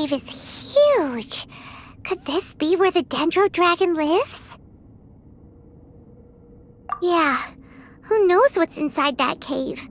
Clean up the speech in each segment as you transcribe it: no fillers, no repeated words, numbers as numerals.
cave is huge. Could this be where the Dendro Dragon lives? Yeah, who knows what's inside that cave?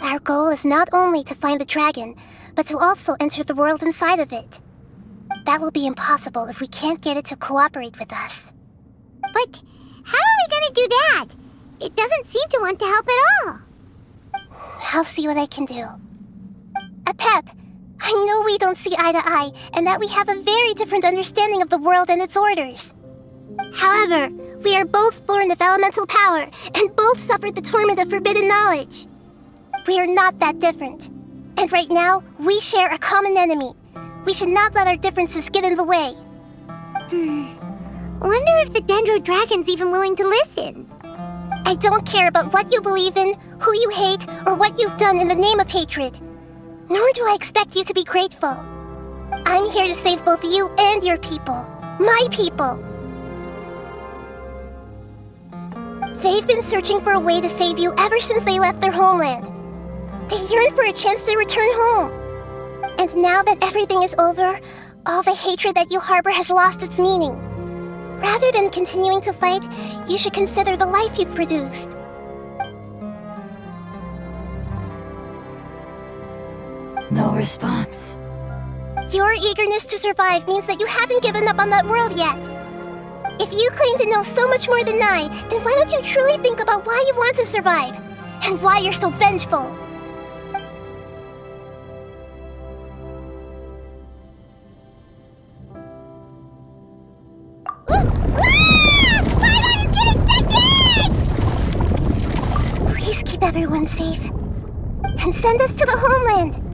Our goal is not only to find the dragon, but to also enter the world inside of it. That will be impossible if we can't get it to cooperate with us. But how are we gonna do that? It doesn't seem to want to help at all. I'll see what I can do. Pep, I know we don't see eye to eye, and that we have a very different understanding of the world and its orders. However, we are both born of elemental power, and both suffered the torment of forbidden knowledge. We are not that different. And right now, we share a common enemy. We should not let our differences get in the way. Wonder if the Dendro Dragon's even willing to listen. I don't care about what you believe in, who you hate, or what you've done in the name of hatred. Nor do I expect you to be grateful. I'm here to save both you and your people. My people. They've been searching for a way to save you ever since they left their homeland. They yearn for a chance to return home. And now that everything is over, all the hatred that you harbor has lost its meaning. Rather than continuing to fight, you should consider the life you've produced. No response. Your eagerness to survive means that you haven't given up on that world yet. If you claim to know so much more than I, then why don't you truly think about why you want to survive? And why you're so vengeful? Please keep everyone safe. And send us to the homeland.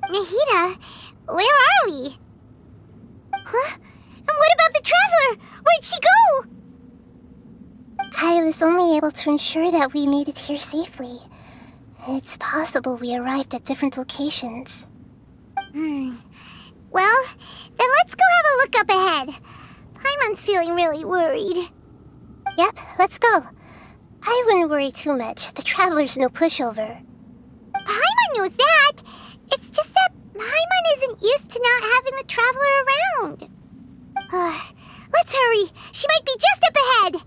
Nahida, where are we? Huh? And what about the Traveler? Where'd she go? I was only able to ensure that we made it here safely. It's possible we arrived at different locations. Well, then let's go have a look up ahead. Paimon's feeling really worried. Yep, let's go. I wouldn't worry too much. The Traveler's no pushover. Paimon knows that. It's just that Paimon isn't used to not having the Traveler around. Let's hurry. She might be just up ahead.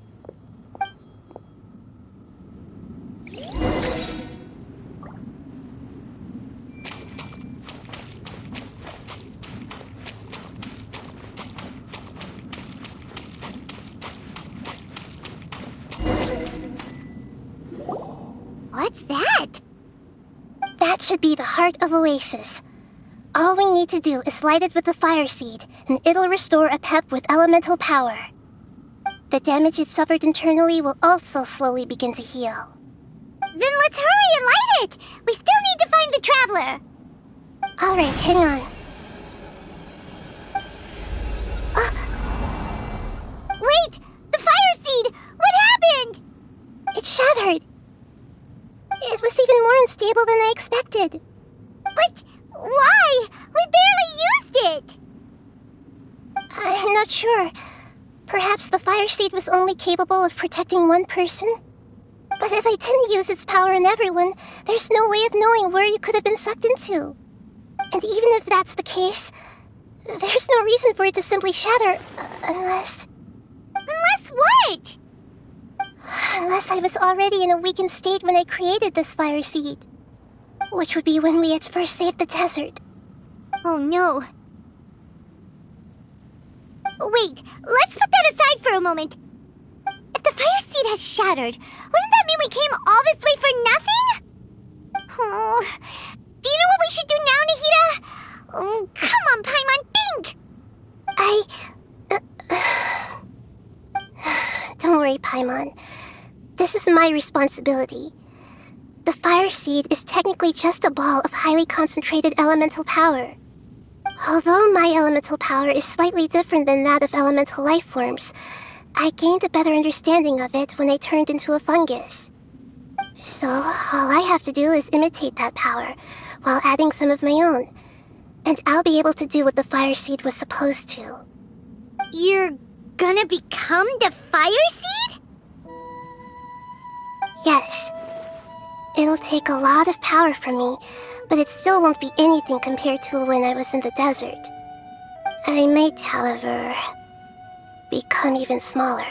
What's that? That should be the heart of Oasis. All we need to do is light it with the fire seed, and it'll restore a pep with elemental power. The damage it suffered internally will also slowly begin to heal. Then let's hurry and light it! We still need to find the Traveler! Alright, hang on. Wait! The fire seed! What happened? It shattered! It was even more unstable than I expected. But why? We barely used it! I'm not sure. Perhaps the fire seed was only capable of protecting one person? But if I didn't use its power on everyone, there's no way of knowing where you could have been sucked into. And even if that's the case, there's no reason for it to simply shatter, unless... Unless what? Unless I was already in a weakened state when I created this fire seed. Which would be when we had first saved the desert. Oh no. Wait, let's put that aside for a moment. If the fire seed has shattered, wouldn't that mean we came all this way for nothing? Oh, do you know what we should do now, Nahida? Oh, come on, Paimon, think! Don't worry, Paimon. This is my responsibility. The fire seed is technically just a ball of highly concentrated elemental power. Although my elemental power is slightly different than that of elemental life forms, I gained a better understanding of it when I turned into a fungus. So, all I have to do is imitate that power, while adding some of my own. And I'll be able to do what the fire seed was supposed to. You're gonna become the fire seed? Yes. It'll take a lot of power from me, but it still won't be anything compared to when I was in the desert. I might, however, become even smaller.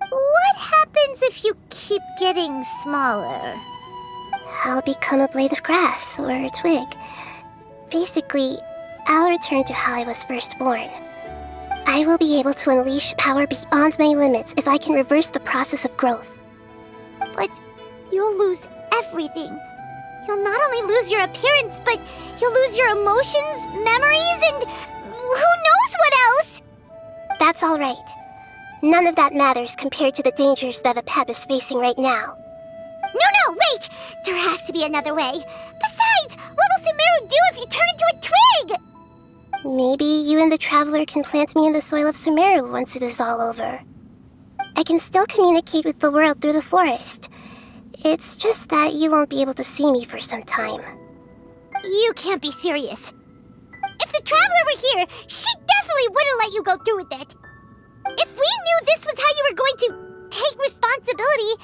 What happens if you keep getting smaller? I'll become a blade of grass or a twig. Basically, I'll return to how I was first born. I will be able to unleash power beyond my limits if I can reverse the process of growth. But you'll lose everything. You'll not only lose your appearance, but you'll lose your emotions, memories, and who knows what else? That's all right. None of that matters compared to the dangers that the Pep is facing right now. No, wait! There has to be another way. Besides, what will Sumeru do if you turn into a twig? Maybe you and the Traveler can plant me in the soil of Sumeru once it is all over. I can still communicate with the world through the forest. It's just that you won't be able to see me for some time. You can't be serious. If the Traveler were here, she definitely wouldn't let you go through with it. If we knew this was how you were going to take responsibility,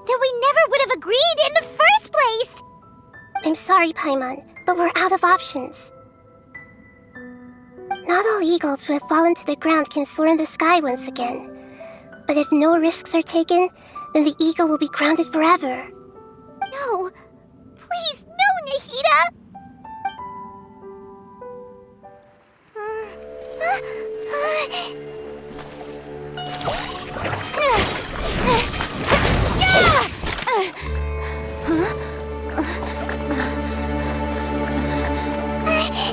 then we never would have agreed in the first place! I'm sorry, Paimon, but we're out of options. Not all eagles who have fallen to the ground can soar in the sky once again. But if no risks are taken, then the eagle will be grounded forever. No. Please, no, Nahida!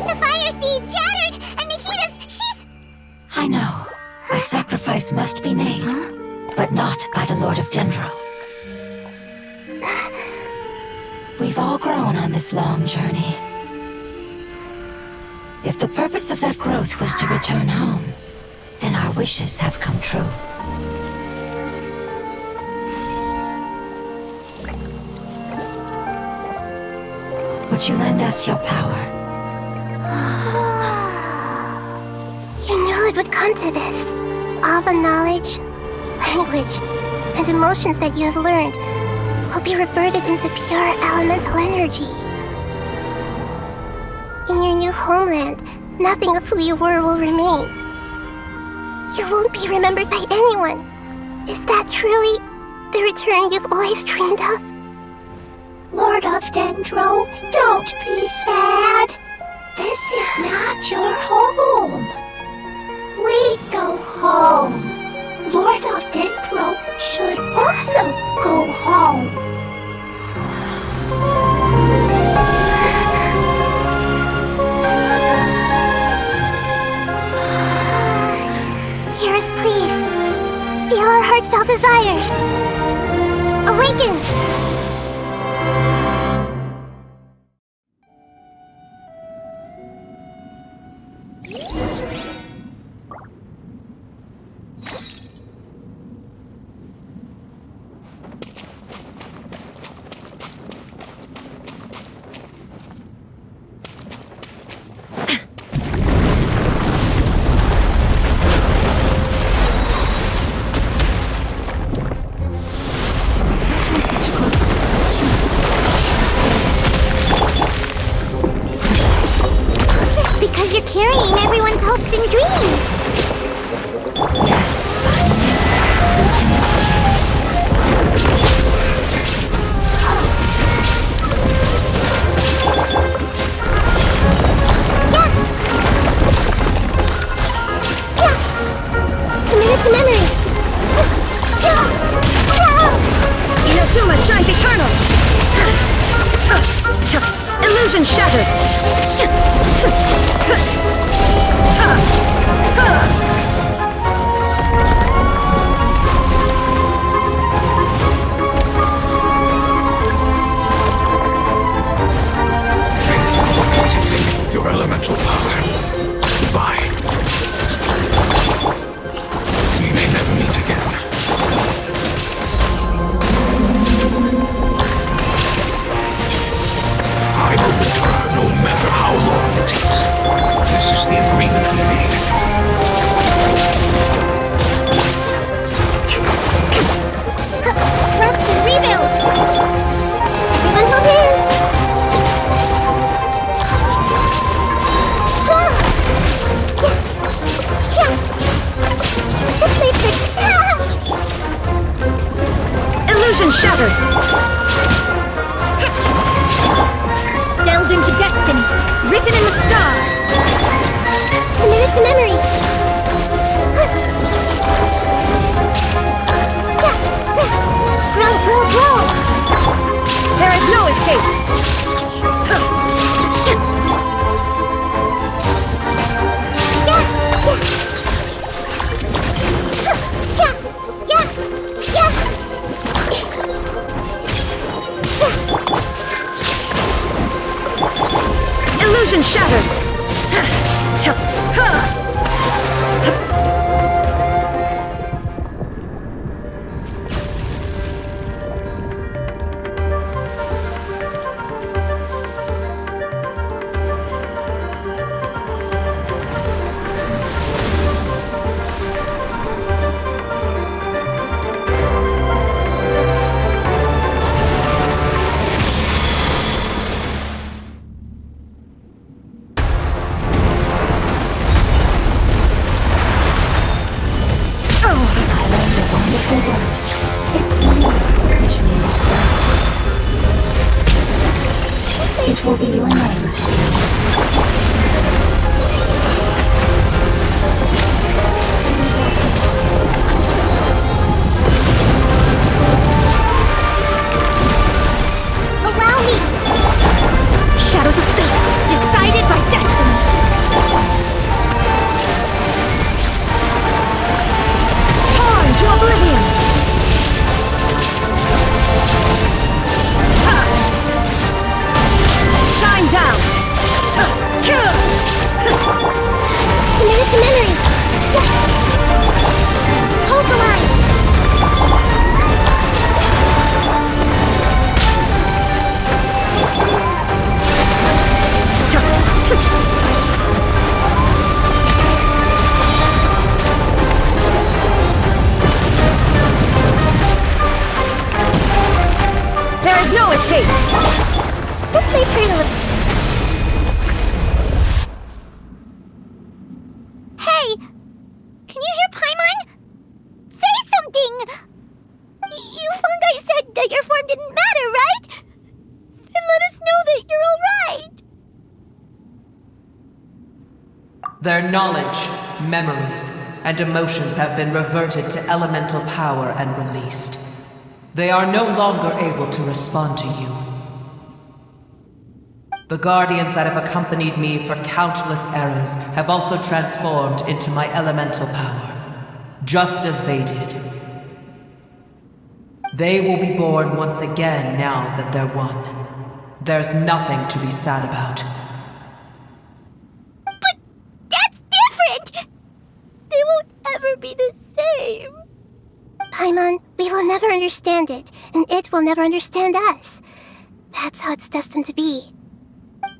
The fire seed shattered, and she's... I know. A sacrifice must be made, but not by the Lord of Dendro. We've all grown on this long journey. If the purpose of that growth was to return home, then our wishes have come true. Would you lend us your power? You knew it would come to this. All the knowledge, language, and emotions that you have learned will be reverted into pure elemental energy. In your new homeland, nothing of who you were will remain. You won't be remembered by anyone. Is that truly the return you've always dreamed of? Lord of Dendro, don't be sad. This is not your home. We go home. Lord of Dendro should also go home. Hear us, please. Feel our heartfelt desires. Awaken! Because you're carrying everyone's hopes and dreams. Yes, Committed to memory. Inazuma shines eternal! Illusion shattered! Your elemental power. Illusion shattered! It's you, which means light. It will be your name. Allow me! Shadows of fate, decided by destiny! Torn to oblivion! Shine down! Committed to memory! Hope alive! There is no escape! This may hurt a little. Hey! Can you hear Paimon? Say something! You fungi said that your form didn't matter, right? Then let us know that you're alright! Their knowledge, memories, and emotions have been reverted to elemental power and released. They are no longer able to respond to you. The guardians that have accompanied me for countless eras have also transformed into my elemental power, just as they did. They will be born once again now that they're one. There's nothing to be sad about. But that's different! They won't ever be the same. Paimon, we will never understand it, and it will never understand us. That's how it's destined to be.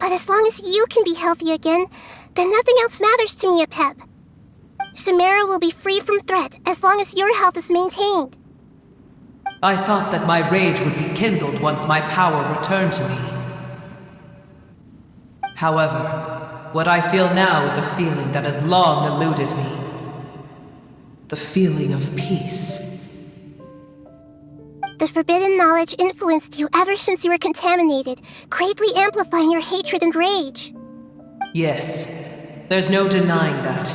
But as long as you can be healthy again, then nothing else matters to me, Apep. Samara will be free from threat as long as your health is maintained. I thought that my rage would be kindled once my power returned to me. However, what I feel now is a feeling that has long eluded me. The feeling of peace. The forbidden knowledge influenced you ever since you were contaminated, greatly amplifying your hatred and rage. Yes, there's no denying that.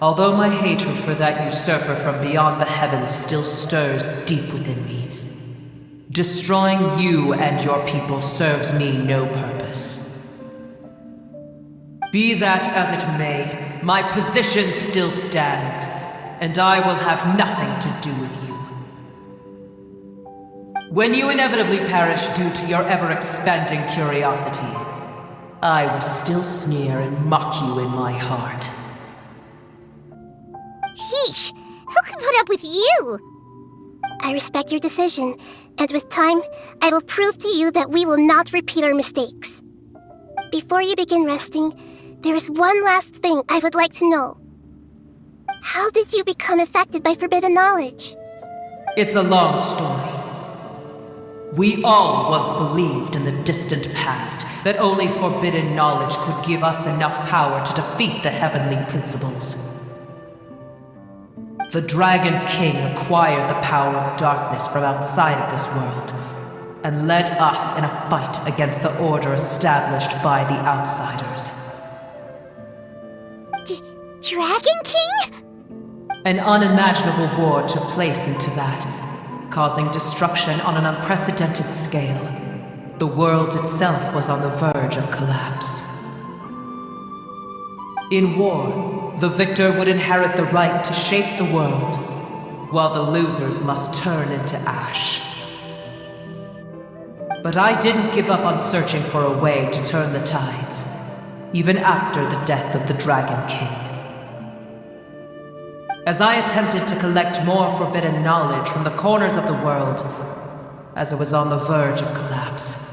Although my hatred for that usurper from beyond the heavens still stirs deep within me. Destroying you and your people serves me no purpose. Be that as it may, my position still stands, and I will have nothing to do with you. When you inevitably perish due to your ever-expanding curiosity, I will still sneer and mock you in my heart. Heesh! Who can put up with you? I respect your decision, and with time, I will prove to you that we will not repeat our mistakes. Before you begin resting, there is one last thing I would like to know. How did you become affected by forbidden knowledge? It's a long story. We all once believed in the distant past that only forbidden knowledge could give us enough power to defeat the heavenly principles. The Dragon King acquired the power of darkness from outside of this world, and led us in a fight against the order established by the outsiders. Dragon King? An unimaginable war took place into that, causing destruction on an unprecedented scale. the world itself was on the verge of collapse. In war, the victor would inherit the right to shape the world, while the losers must turn into ash. But I didn't give up on searching for a way to turn the tides, even after the death of the Dragon King. As I attempted to collect more forbidden knowledge from the corners of the world, as it was on the verge of collapse,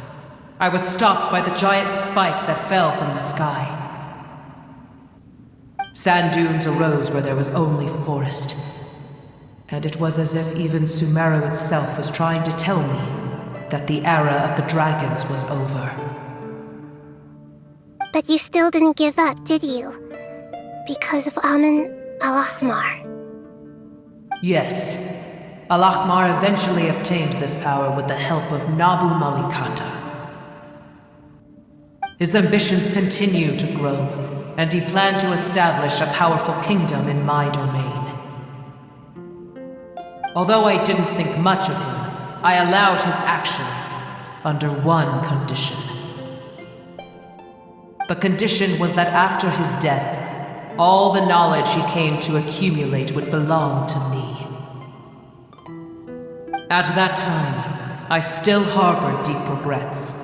I was stopped by the giant spike that fell from the sky. Sand dunes arose where there was only forest, and it was as if even Sumeru itself was trying to tell me that the era of the dragons was over. But you still didn't give up, did you? Because of Amun al-Ahmar. Yes. Al-Ahmar eventually obtained this power with the help of Nabu Malikata. His ambitions continued to grow, and he planned to establish a powerful kingdom in my domain. Although I didn't think much of him, I allowed his actions under one condition. The condition was that after his death, all the knowledge he came to accumulate would belong to me. At that time, I still harbored deep regrets.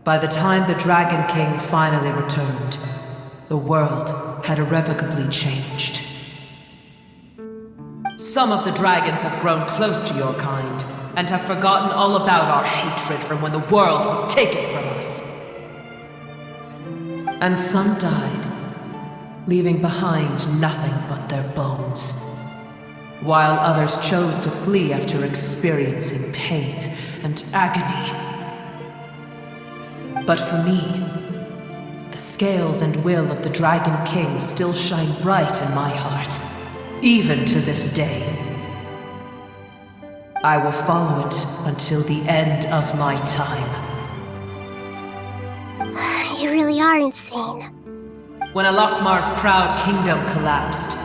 By the time the Dragon King finally returned, the world had irrevocably changed. Some of the dragons have grown close to your kind, and have forgotten all about our hatred from when the world was taken from us. And some died, leaving behind nothing but their bones, while others chose to flee after experiencing pain and agony. But for me, the scales and will of the Dragon King still shine bright in my heart, even to this day. I will follow it until the end of my time. You really are insane. When Al-Ahmar's proud kingdom collapsed,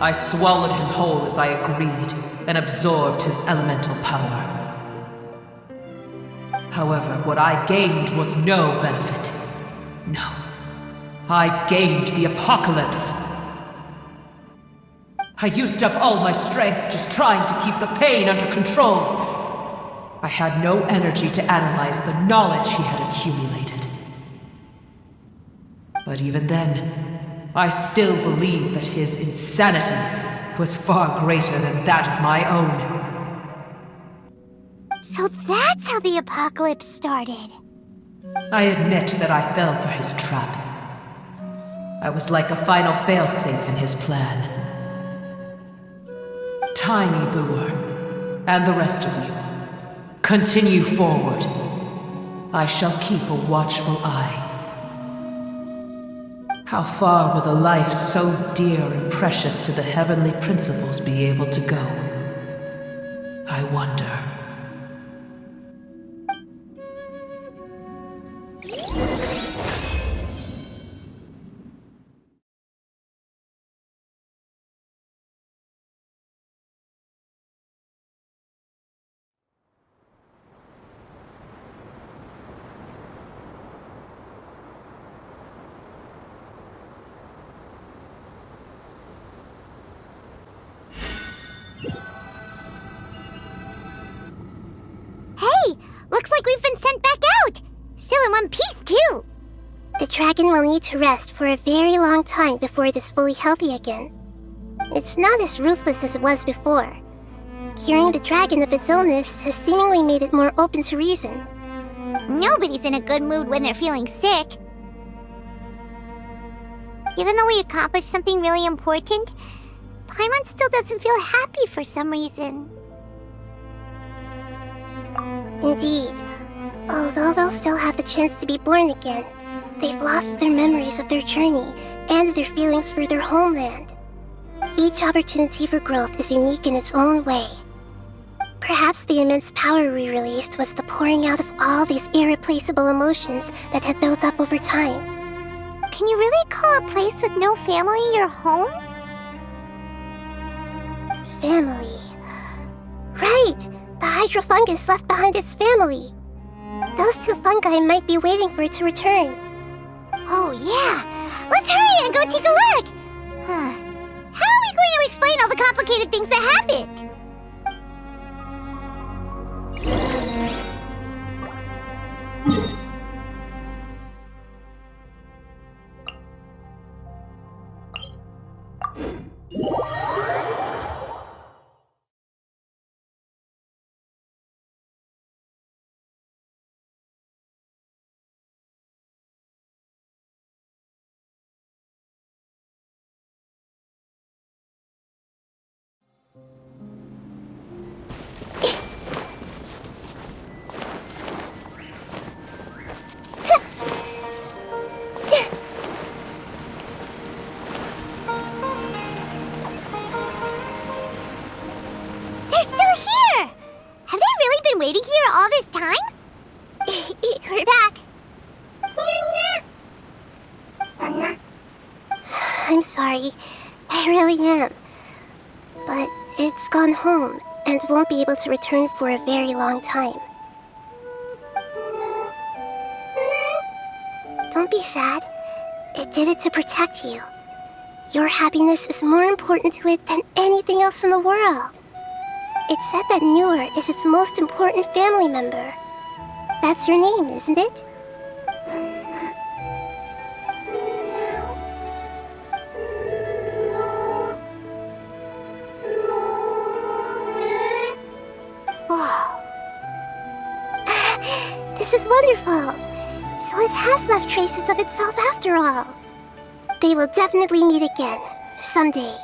I swallowed him whole as I agreed and absorbed his elemental power. However, what I gained was no benefit. No. I gained the apocalypse. I used up all my strength just trying to keep the pain under control. I had no energy to analyze the knowledge he had accumulated. But even then, I still believed that his insanity was far greater than that of my own. So that's how the apocalypse started. I admit that I fell for his trap. I was like a final failsafe in his plan. Tiny Booer, and the rest of you, continue forward. I shall keep a watchful eye. How far will a life so dear and precious to the heavenly principles be able to go? I wonder. Hey! Looks like we've been sent back out! Still in one piece, too! The dragon will need to rest for a very long time before it is fully healthy again. It's not as ruthless as it was before. Curing the dragon of its illness has seemingly made it more open to reason. Nobody's in a good mood when they're feeling sick. Even though we accomplished something really important, Paimon still doesn't feel happy for some reason. Indeed. Although they'll still have the chance to be born again, they've lost their memories of their journey and their feelings for their homeland. Each opportunity for growth is unique in its own way. Perhaps the immense power we released was the pouring out of all these irreplaceable emotions that had built up over time. Can you really call a place with no family your home? Family. Right! The hydrofungus left behind its family. Those two fungi might be waiting for it to return. Oh, yeah. Let's hurry and go take a look. Huh. How are we going to explain all the complicated things that happened? They're still here! Have they really been waiting here all this time? We're back. I'm sorry. I really am. But it's gone home and won't be able to return for a very long time. Don't be sad. It did it to protect you. Your happiness is more important to it than anything else in the world. It's said that Newer is its most important family member. That's your name, isn't it? This is wonderful. So it has left traces of itself after all. They will definitely meet again, someday.